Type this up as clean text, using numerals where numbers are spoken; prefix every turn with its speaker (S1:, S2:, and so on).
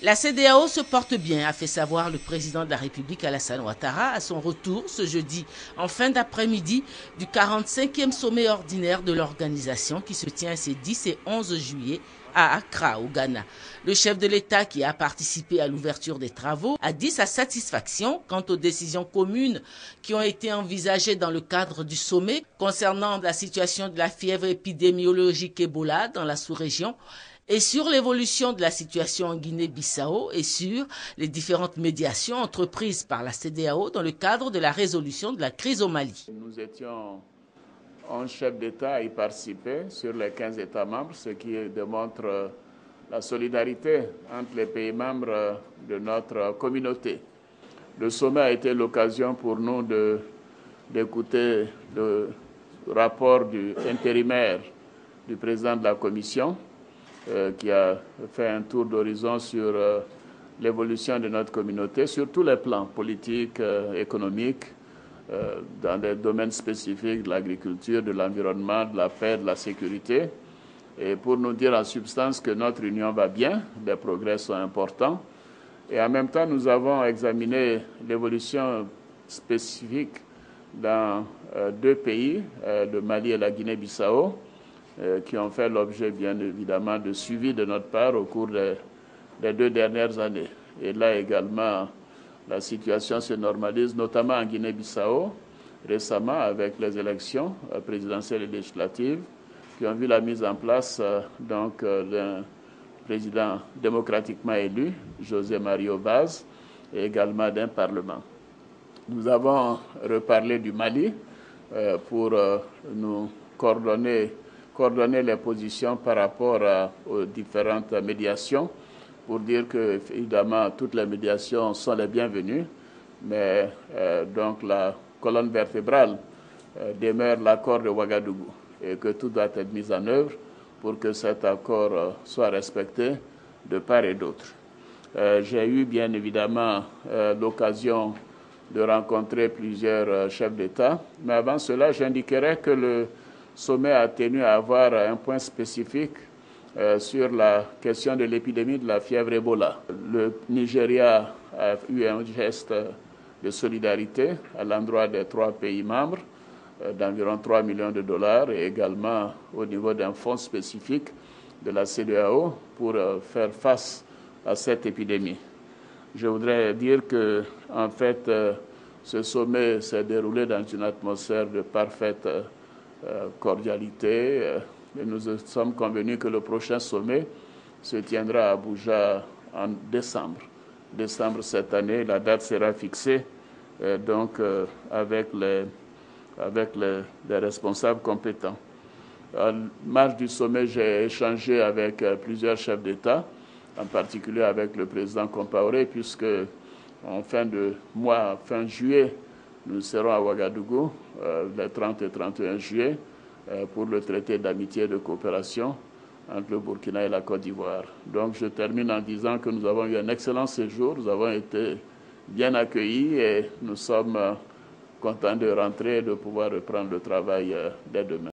S1: La CEDEAO se porte bien, a fait savoir le président de la République Alassane Ouattara à son retour ce jeudi en fin d'après-midi du 45e sommet ordinaire de l'organisation qui se tient ces 10 et 11 juillet à Accra, au Ghana. Le chef de l'État qui a participé à l'ouverture des travaux a dit sa satisfaction quant aux décisions communes qui ont été envisagées dans le cadre du sommet concernant la situation de la fièvre épidémiologique Ebola dans la sous-région et sur l'évolution de la situation en Guinée-Bissau et sur les différentes médiations entreprises par la CEDEAO dans le cadre de la résolution de la crise au Mali.
S2: Nous étions 11 chefs d'État à y participer sur les 15 États membres, ce qui démontre la solidarité entre les pays membres de notre communauté. Le sommet a été l'occasion pour nous d'écouter le rapport intérimaire du président de la Commission, qui a fait un tour d'horizon sur l'évolution de notre communauté, sur tous les plans politiques, économiques, dans des domaines spécifiques de l'agriculture, de l'environnement, de la paix, de la sécurité, et pour nous dire en substance que notre union va bien, les progrès sont importants. Et en même temps, nous avons examiné l'évolution spécifique dans deux pays, le Mali et la Guinée-Bissau, qui ont fait l'objet, bien évidemment, de suivi de notre part au cours des 2 dernières années. Et là également, la situation se normalise, notamment en Guinée-Bissau, récemment avec les élections présidentielles et législatives, qui ont vu la mise en place d'un président démocratiquement élu, José Mario Vaz, et également d'un parlement. Nous avons reparlé du Mali pour nous coordonner les positions par rapport aux différentes médiations, pour dire que, évidemment, toutes les médiations sont les bienvenues, mais donc la colonne vertébrale demeure l'accord de Ouagadougou et que tout doit être mis en œuvre pour que cet accord soit respecté de part et d'autre. J'ai eu bien évidemment l'occasion de rencontrer plusieurs chefs d'État, mais avant cela, j'indiquerai que le sommet a tenu à avoir un point spécifique sur la question de l'épidémie de la fièvre Ebola. Le Nigeria a eu un geste de solidarité à l'endroit des 3 pays membres d'environ 3 millions de dollars et également au niveau d'un fonds spécifique de la CEDEAO pour faire face à cette épidémie. Je voudrais dire que, en fait, ce sommet s'est déroulé dans une atmosphère de parfaite cordialité. Et nous sommes convenus que le prochain sommet se tiendra à Abuja en décembre. Décembre cette année, la date sera fixée avec les responsables compétents. En marge du sommet, j'ai échangé avec plusieurs chefs d'État, en particulier avec le président Compaoré, puisque en fin de mois, fin juillet, nous serons à Ouagadougou, les 30 et 31 juillet, pour le traité d'amitié et de coopération entre le Burkina et la Côte d'Ivoire. Donc je termine en disant que nous avons eu un excellent séjour, nous avons été bien accueillis et nous sommes contents de rentrer et de pouvoir reprendre le travail dès demain.